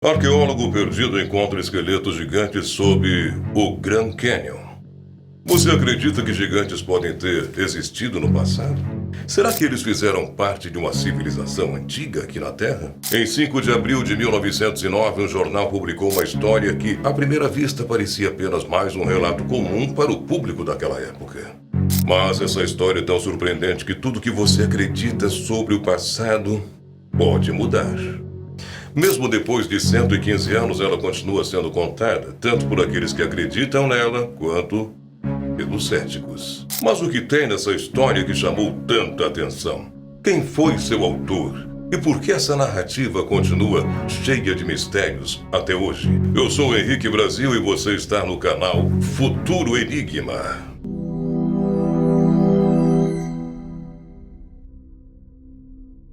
Arqueólogo perdido encontra esqueletos gigantes sob o Grand Canyon. Você acredita que gigantes podem ter existido no passado? Será que eles fizeram parte de uma civilização antiga aqui na Terra? Em 5 de abril de 1909, um jornal publicou uma história que, à primeira vista, parecia apenas mais um relato comum para o público daquela época. Mas essa história é tão surpreendente que tudo que você acredita sobre o passado pode mudar. Mesmo depois de 115 anos, ela continua sendo contada, tanto por aqueles que acreditam nela, quanto pelos céticos. Mas o que tem nessa história que chamou tanta atenção? Quem foi seu autor? E por que essa narrativa continua cheia de mistérios até hoje? Eu sou Henrique Brasil e você está no canal Futuro Enigma.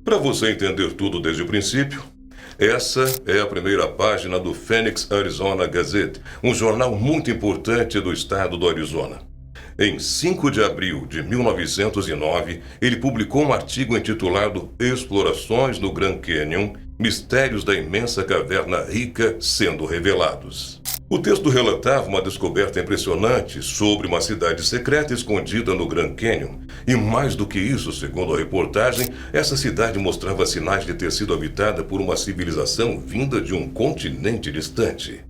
Para você entender tudo desde o princípio, essa é a primeira página do Phoenix Arizona Gazette, um jornal muito importante do estado do Arizona. Em 5 de abril de 1909, ele publicou um artigo intitulado Explorações no Grand Canyon, Mistérios da Imensa Caverna Rica sendo Revelados. O texto relatava uma descoberta impressionante sobre uma cidade secreta escondida no Grand Canyon. E mais do que isso, segundo a reportagem, essa cidade mostrava sinais de ter sido habitada por uma civilização vinda de um continente distante.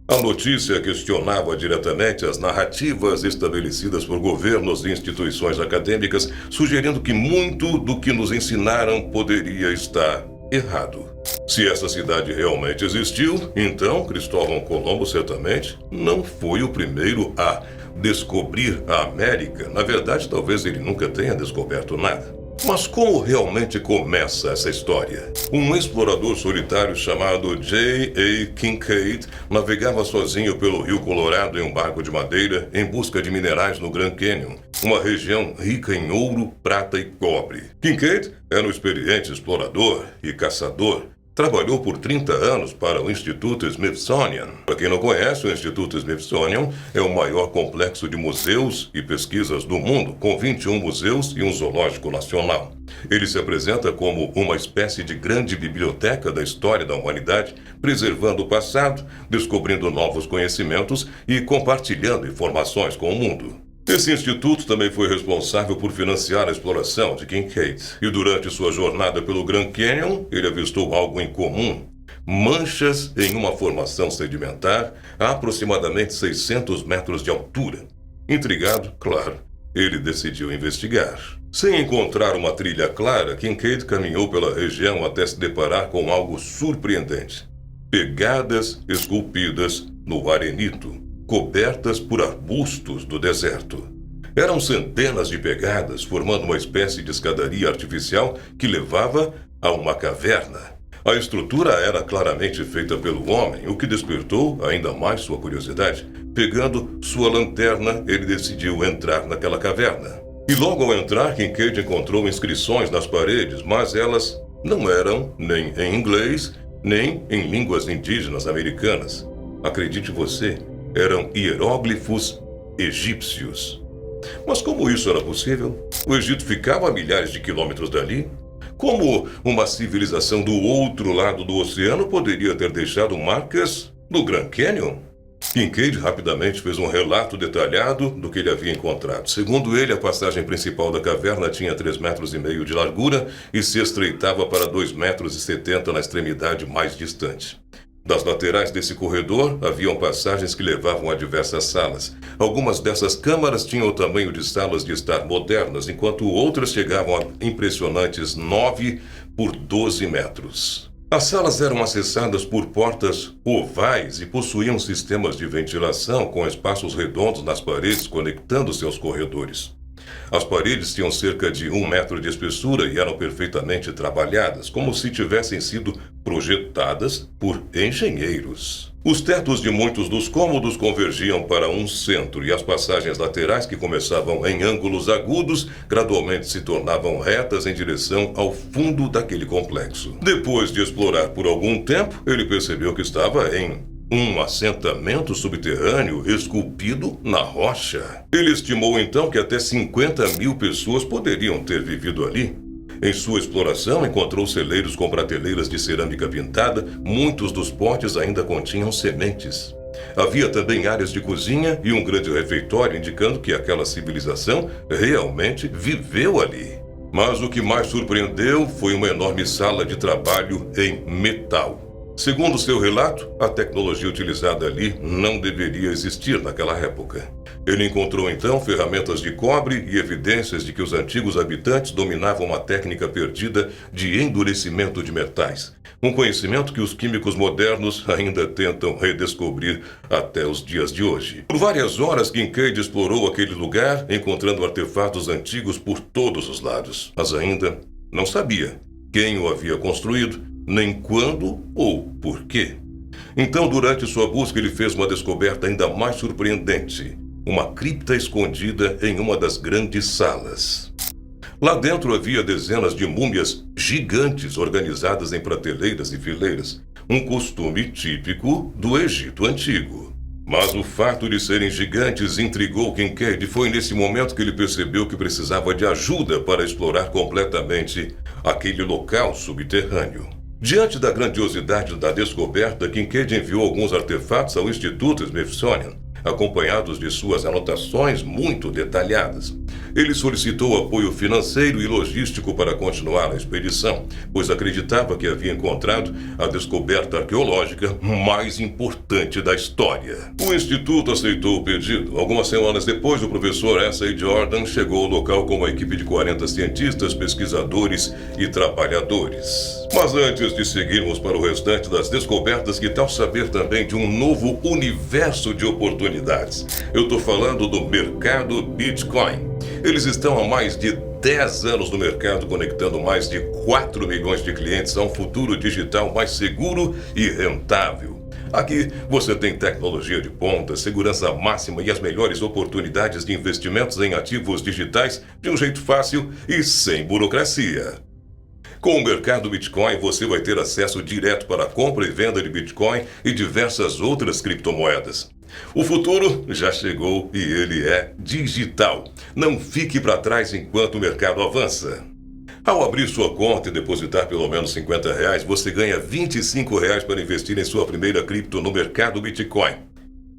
A notícia questionava diretamente as narrativas estabelecidas por governos e instituições acadêmicas, sugerindo que muito do que nos ensinaram poderia estar errado. Se essa cidade realmente existiu, então Cristóvão Colombo certamente não foi o primeiro a descobrir a América. Na verdade, talvez ele nunca tenha descoberto nada. Mas como realmente começa essa história? Um explorador solitário chamado J.A. Kincaid navegava sozinho pelo Rio Colorado em um barco de madeira em busca de minerais no Grand Canyon, uma região rica em ouro, prata e cobre. Kincaid era um experiente explorador e caçador. Trabalhou por 30 anos para o Instituto Smithsonian. Para quem não conhece, o Instituto Smithsonian é o maior complexo de museus e pesquisas do mundo, com 21 museus e um zoológico nacional. Ele se apresenta como uma espécie de grande biblioteca da história da humanidade, preservando o passado, descobrindo novos conhecimentos e compartilhando informações com o mundo. Esse instituto também foi responsável por financiar a exploração de Kincaid. E durante sua jornada pelo Grand Canyon, ele avistou algo incomum: manchas em uma formação sedimentar a aproximadamente 600 metros de altura. Intrigado, claro, ele decidiu investigar. Sem encontrar uma trilha clara, Kincaid caminhou pela região até se deparar com algo surpreendente: pegadas esculpidas no arenito, cobertas por arbustos do deserto. Eram centenas de pegadas, formando uma espécie de escadaria artificial que levava a uma caverna. A estrutura era claramente feita pelo homem, o que despertou ainda mais sua curiosidade. Pegando sua lanterna, ele decidiu entrar naquela caverna. E logo ao entrar, Kincaid encontrou inscrições nas paredes, mas elas não eram nem em inglês, nem em línguas indígenas americanas. Acredite você, eram hieróglifos egípcios. Mas como isso era possível? O Egito ficava a milhares de quilômetros dali? Como uma civilização do outro lado do oceano poderia ter deixado marcas no Grand Canyon? Kincaid rapidamente fez um relato detalhado do que ele havia encontrado. Segundo ele, a passagem principal da caverna tinha 3,5 metros de largura e se estreitava para 2,70 metros na extremidade mais distante. Das laterais desse corredor, haviam passagens que levavam a diversas salas. Algumas dessas câmaras tinham o tamanho de salas de estar modernas, enquanto outras chegavam a impressionantes 9 por 12 metros. As salas eram acessadas por portas ovais e possuíam sistemas de ventilação com espaços redondos nas paredes conectando seus corredores. As paredes tinham cerca de 1 metro de espessura e eram perfeitamente trabalhadas, como se tivessem sido projetadas por engenheiros. Os tetos de muitos dos cômodos convergiam para um centro e as passagens laterais, que começavam em ângulos agudos, gradualmente se tornavam retas em direção ao fundo daquele complexo. Depois de explorar por algum tempo, ele percebeu que estava em um assentamento subterrâneo esculpido na rocha. Ele estimou então que até 50 mil pessoas poderiam ter vivido ali. Em sua exploração, encontrou celeiros com prateleiras de cerâmica pintada, muitos dos potes ainda continham sementes. Havia também áreas de cozinha e um grande refeitório, indicando que aquela civilização realmente viveu ali. Mas o que mais surpreendeu foi uma enorme sala de trabalho em metal. Segundo seu relato, a tecnologia utilizada ali não deveria existir naquela época. Ele encontrou então ferramentas de cobre e evidências de que os antigos habitantes dominavam uma técnica perdida de endurecimento de metais. Um conhecimento que os químicos modernos ainda tentam redescobrir até os dias de hoje. Por várias horas, Kincaid explorou aquele lugar, encontrando artefatos antigos por todos os lados. Mas ainda não sabia quem o havia construído, nem quando ou por quê. Então, durante sua busca, ele fez uma descoberta ainda mais surpreendente. Uma cripta escondida em uma das grandes salas. Lá dentro havia dezenas de múmias gigantes organizadas em prateleiras e fileiras, um costume típico do Egito Antigo. Mas o fato de serem gigantes intrigou Kincaid e foi nesse momento que ele percebeu que precisava de ajuda para explorar completamente aquele local subterrâneo. Diante da grandiosidade da descoberta, Kincaid enviou alguns artefatos ao Instituto Smithsonian, acompanhados de suas anotações muito detalhadas. Ele solicitou apoio financeiro e logístico para continuar a expedição, pois acreditava que havia encontrado a descoberta arqueológica mais importante da história. O Instituto aceitou o pedido. Algumas semanas depois, o professor S.A. Jordan chegou ao local com uma equipe de 40 cientistas, pesquisadores e trabalhadores. Mas antes de seguirmos para o restante das descobertas, que tal saber também de um novo universo de oportunidades? Eu estou falando do mercado Bitcoin. Eles estão há mais de 10 anos no mercado, conectando mais de 4 milhões de clientes a um futuro digital mais seguro e rentável. Aqui você tem tecnologia de ponta, segurança máxima e as melhores oportunidades de investimentos em ativos digitais de um jeito fácil e sem burocracia. Com o mercado Bitcoin, você vai ter acesso direto para a compra e venda de Bitcoin e diversas outras criptomoedas. O futuro já chegou e ele é digital. Não fique para trás enquanto o mercado avança. Ao abrir sua conta e depositar pelo menos R$50, você ganha R$25 para investir em sua primeira cripto no mercado Bitcoin.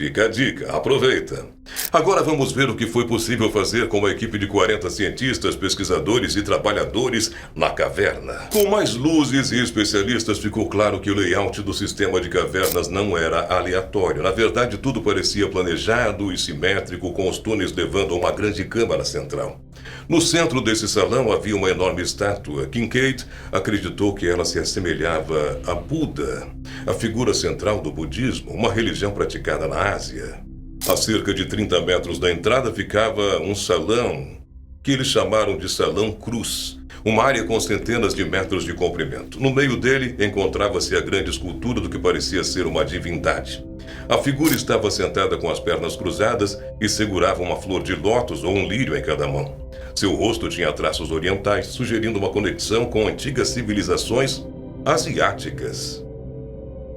Fica a dica, aproveita! Agora vamos ver o que foi possível fazer com uma equipe de 40 cientistas, pesquisadores e trabalhadores na caverna. Com mais luzes e especialistas, ficou claro que o layout do sistema de cavernas não era aleatório. Na verdade, tudo parecia planejado e simétrico, com os túneis levando a uma grande câmara central. No centro desse salão havia uma enorme estátua. Kincaid acreditou que ela se assemelhava a Buda, a figura central do budismo, uma religião praticada na Ásia. A cerca de 30 metros da entrada ficava um salão, que eles chamaram de Salão Cruz, uma área com centenas de metros de comprimento. No meio dele encontrava-se a grande escultura do que parecia ser uma divindade. A figura estava sentada com as pernas cruzadas e segurava uma flor de lótus ou um lírio em cada mão. Seu rosto tinha traços orientais, sugerindo uma conexão com antigas civilizações asiáticas.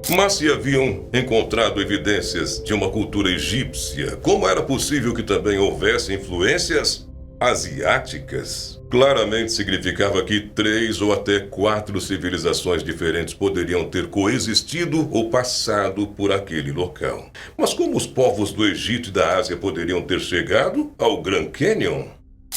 Mas se haviam encontrado evidências de uma cultura egípcia, como era possível que também houvesse influências asiáticas? Claramente significava que 3 ou até 4 civilizações diferentes poderiam ter coexistido ou passado por aquele local. Mas como os povos do Egito e da Ásia poderiam ter chegado ao Grand Canyon?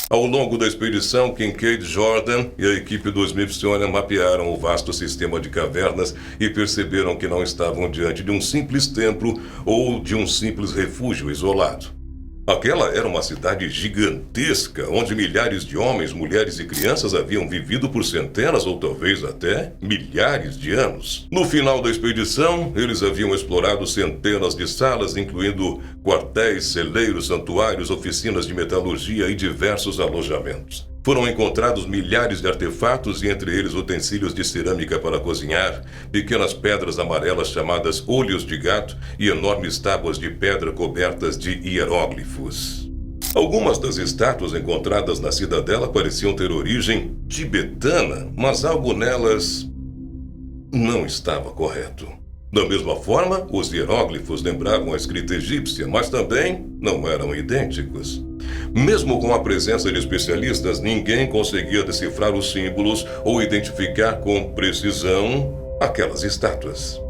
Ao longo da expedição, Kincaid, Jordan e a equipe do Smithsonian mapearam o vasto sistema de cavernas e perceberam que não estavam diante de um simples templo ou de um simples refúgio isolado. Aquela era uma cidade gigantesca, onde milhares de homens, mulheres e crianças haviam vivido por centenas ou talvez até milhares de anos. No final da expedição, eles haviam explorado centenas de salas, incluindo quartéis, celeiros, santuários, oficinas de metalurgia e diversos alojamentos. Foram encontrados milhares de artefatos, e entre eles utensílios de cerâmica para cozinhar, pequenas pedras amarelas chamadas olhos de gato e enormes tábuas de pedra cobertas de hieróglifos. Algumas das estátuas encontradas na cidadela pareciam ter origem tibetana, mas algo nelas não estava correto. Da mesma forma, os hieróglifos lembravam a escrita egípcia, mas também não eram idênticos. Mesmo com a presença de especialistas, ninguém conseguia decifrar os símbolos ou identificar com precisão aquelas estátuas.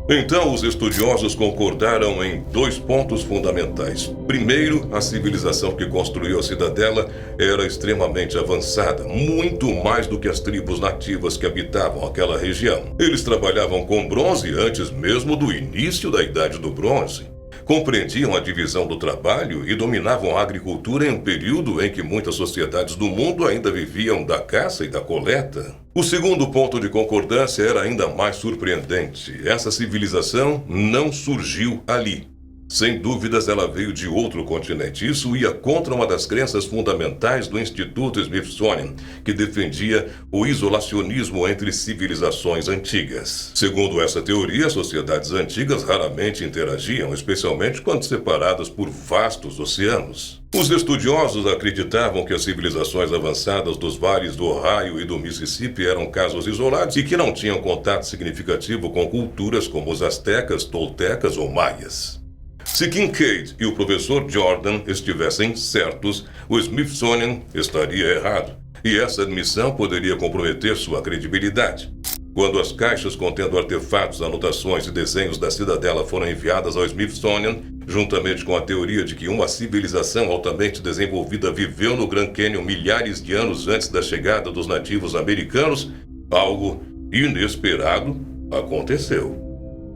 Então, os estudiosos concordaram em 2 pontos fundamentais. Primeiro, a civilização que construiu a cidadela era extremamente avançada, muito mais do que as tribos nativas que habitavam aquela região. Eles trabalhavam com bronze antes mesmo do início da Idade do Bronze. Compreendiam a divisão do trabalho e dominavam a agricultura em um período em que muitas sociedades do mundo ainda viviam da caça e da coleta. O segundo ponto de concordância era ainda mais surpreendente. Essa civilização não surgiu ali. Sem dúvidas, ela veio de outro continente. Isso ia contra uma das crenças fundamentais do Instituto Smithsonian, que defendia o isolacionismo entre civilizações antigas. Segundo essa teoria, sociedades antigas raramente interagiam, especialmente quando separadas por vastos oceanos. Os estudiosos acreditavam que as civilizações avançadas dos vales do Ohio e do Mississippi eram casos isolados e que não tinham contato significativo com culturas como os astecas, toltecas ou maias. Se Kincaid e o professor Jordan estivessem certos, o Smithsonian estaria errado, e essa admissão poderia comprometer sua credibilidade. Quando as caixas contendo artefatos, anotações e desenhos da cidadela foram enviadas ao Smithsonian, juntamente com a teoria de que uma civilização altamente desenvolvida viveu no Grand Canyon milhares de anos antes da chegada dos nativos americanos, algo inesperado aconteceu.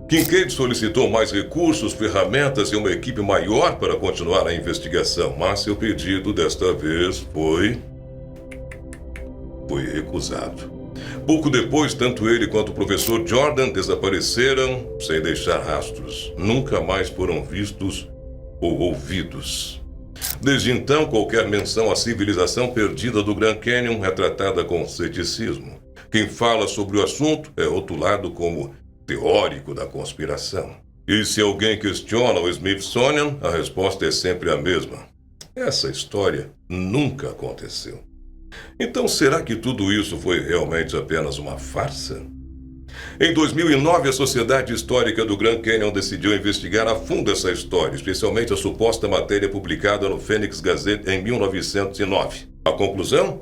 Kincaid solicitou mais recursos, ferramentas e uma equipe maior para continuar a investigação, mas seu pedido desta vez foi recusado. Pouco depois, tanto ele quanto o professor Jordan desapareceram sem deixar rastros. Nunca mais foram vistos ou ouvidos. Desde então, qualquer menção à civilização perdida do Grand Canyon é tratada com ceticismo. Quem fala sobre o assunto é rotulado como teórico da conspiração. E se alguém questiona o Smithsonian, a resposta é sempre a mesma. Essa história nunca aconteceu. Então, será que tudo isso foi realmente apenas uma farsa? Em 2009, a Sociedade Histórica do Grand Canyon decidiu investigar a fundo essa história, especialmente a suposta matéria publicada no Phoenix Gazette em 1909. A conclusão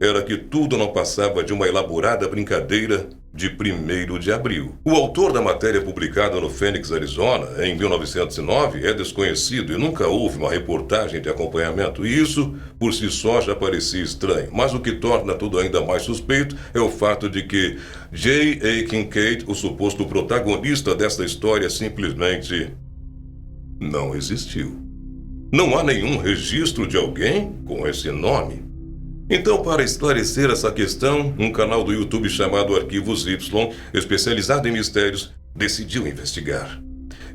era que tudo não passava de uma elaborada brincadeira de 1º de abril. O autor da matéria publicada no Phoenix, Arizona, em 1909, é desconhecido e nunca houve uma reportagem de acompanhamento. E isso, por si só, já parecia estranho. Mas o que torna tudo ainda mais suspeito é o fato de que J.A. Kincaid, o suposto protagonista dessa história, simplesmente não existiu. Não há nenhum registro de alguém com esse nome. Então, para esclarecer essa questão, um canal do YouTube chamado Arquivos Y, especializado em mistérios, decidiu investigar.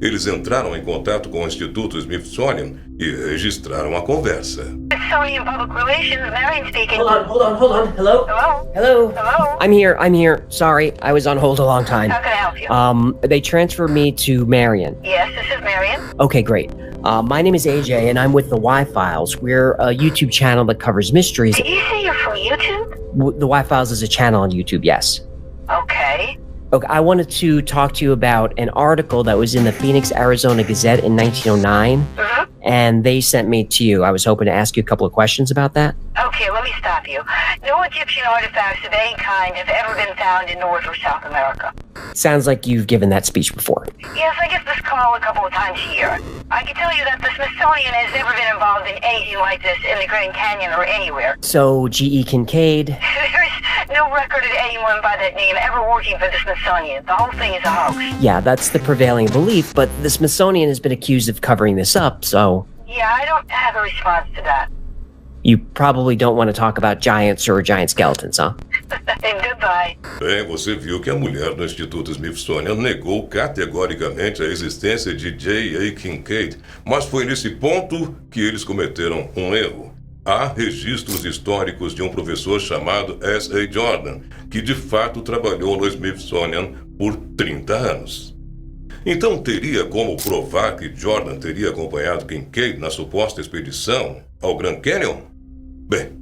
Eles entraram em contato com o Instituto Smithsonian e registraram a conversa. Smithsonian Public Relations, Marion speaking. Hold on. Hello? Hello? Hello? I'm here. Sorry, I was on hold a long time. How can I help you? They transferred me to Marion. Yes, this is Marion. Okay, great. My name is AJ, and I'm with the Y-Files. We're a YouTube channel that covers mysteries. Did you say you're from YouTube? The Y-Files is a channel on YouTube, yes. Okay. Okay, I wanted to talk to you about an article that was in the Phoenix, Arizona Gazette in 1909, and they sent me to you. I was hoping to ask you a couple of questions about that. Okay, let me stop you. No Egyptian artifacts of any kind have ever been found in North or South America. Sounds like you've given that speech before. Yes, I get this call a couple of times a year. I can tell you that the Smithsonian has never been involved in anything like this in the Grand Canyon or anywhere. So, G.E. Kincaid... There's no record of anyone by that name ever working for the Smithsonian. The whole thing is a hoax. Yeah, that's the prevailing belief, but the Smithsonian has been accused of covering this up, so... Yeah, I don't have a response to that. You probably don't want to talk about giants or giant skeletons, huh? Goodbye. Bem, você viu que a mulher do Instituto Smithsonian negou categoricamente a existência de J.A. Kincaid, mas foi nesse ponto que eles cometeram um erro. Há registros históricos de um professor chamado S.A. Jordan, que de fato trabalhou no Smithsonian por 30 anos. Então teria como provar que Jordan teria acompanhado Kincaid na suposta expedição ao Grand Canyon? Bem,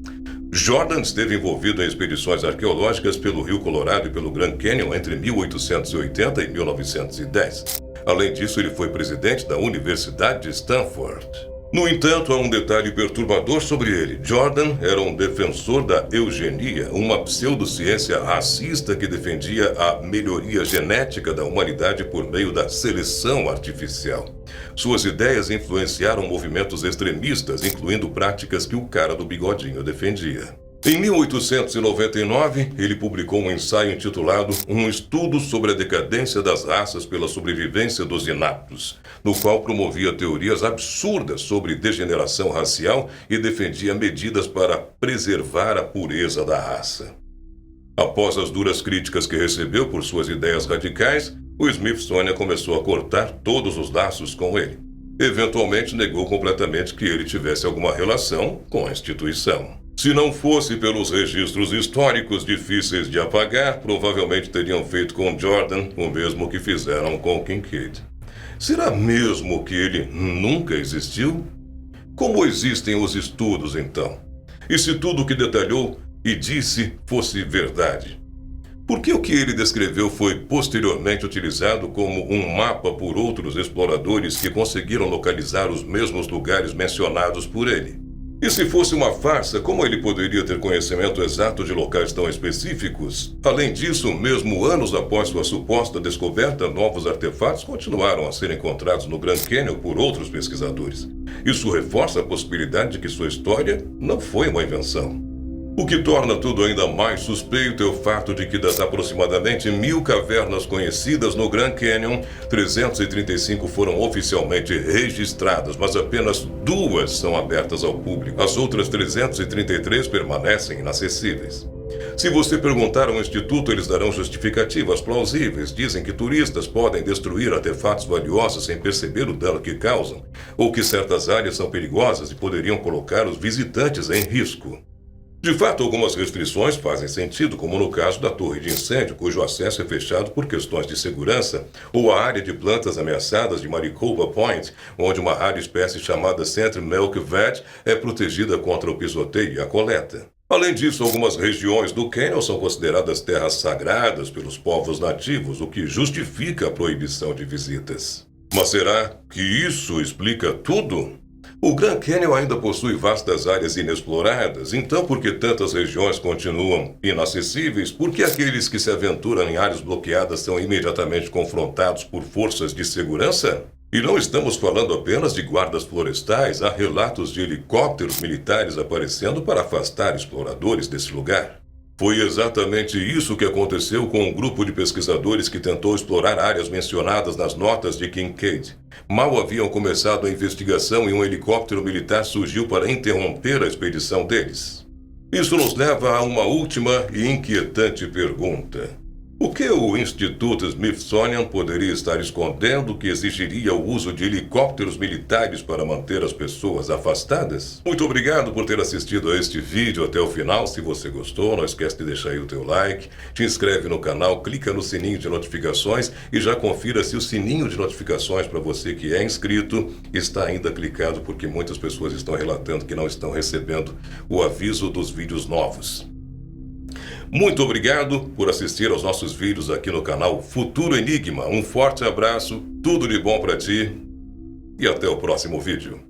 Jordan esteve envolvido em expedições arqueológicas pelo Rio Colorado e pelo Grand Canyon entre 1880 e 1910. Além disso, ele foi presidente da Universidade de Stanford. No entanto, há um detalhe perturbador sobre ele. Jordan era um defensor da eugenia, uma pseudociência racista que defendia a melhoria genética da humanidade por meio da seleção artificial. Suas ideias influenciaram movimentos extremistas, incluindo práticas que o cara do bigodinho defendia. Em 1899, ele publicou um ensaio intitulado Um Estudo sobre a Decadência das Raças pela Sobrevivência dos Inaptos, no qual promovia teorias absurdas sobre degeneração racial e defendia medidas para preservar a pureza da raça. Após as duras críticas que recebeu por suas ideias radicais, o Smithsonian começou a cortar todos os laços com ele. Eventualmente negou completamente que ele tivesse alguma relação com a instituição. Se não fosse pelos registros históricos difíceis de apagar, provavelmente teriam feito com Jordan o mesmo que fizeram com Kincaid. Será mesmo que ele nunca existiu? Como existem os estudos, então? E se tudo o que detalhou e disse fosse verdade? Por que o que ele descreveu foi posteriormente utilizado como um mapa por outros exploradores que conseguiram localizar os mesmos lugares mencionados por ele? E se fosse uma farsa, como ele poderia ter conhecimento exato de locais tão específicos? Além disso, mesmo anos após sua suposta descoberta, novos artefatos continuaram a ser encontrados no Grand Canyon por outros pesquisadores. Isso reforça a possibilidade de que sua história não foi uma invenção. O que torna tudo ainda mais suspeito é o fato de que das aproximadamente 1000 cavernas conhecidas no Grand Canyon, 335 foram oficialmente registradas, mas apenas 2 são abertas ao público. As outras 333 permanecem inacessíveis. Se você perguntar ao Instituto, eles darão justificativas plausíveis. Dizem que turistas podem destruir artefatos valiosos sem perceber o dano que causam, ou que certas áreas são perigosas e poderiam colocar os visitantes em risco. De fato, algumas restrições fazem sentido, como no caso da torre de incêndio, cujo acesso é fechado por questões de segurança, ou a área de plantas ameaçadas de Maricopa Point, onde uma rara espécie chamada Central Milk Vet é protegida contra o pisoteio e a coleta. Além disso, algumas regiões do Canyon são consideradas terras sagradas pelos povos nativos, o que justifica a proibição de visitas. Mas será que isso explica tudo? O Grand Canyon ainda possui vastas áreas inexploradas, então por que tantas regiões continuam inacessíveis? Por que aqueles que se aventuram em áreas bloqueadas são imediatamente confrontados por forças de segurança? E não estamos falando apenas de guardas florestais, há relatos de helicópteros militares aparecendo para afastar exploradores desse lugar. Foi exatamente isso que aconteceu com um grupo de pesquisadores que tentou explorar áreas mencionadas nas notas de Kincaid. Mal haviam começado a investigação e um helicóptero militar surgiu para interromper a expedição deles. Isso nos leva a uma última e inquietante pergunta. O que o Instituto Smithsonian poderia estar escondendo que exigiria o uso de helicópteros militares para manter as pessoas afastadas? Muito obrigado por ter assistido a este vídeo até o final. Se você gostou, não esquece de deixar aí o teu like, te inscreve no canal, clica no sininho de notificações e já confira se o sininho de notificações para você que é inscrito está ainda clicado, porque muitas pessoas estão relatando que não estão recebendo o aviso dos vídeos novos. Muito obrigado por assistir aos nossos vídeos aqui no canal Futuro Enigma. Um forte abraço, tudo de bom para ti e até o próximo vídeo.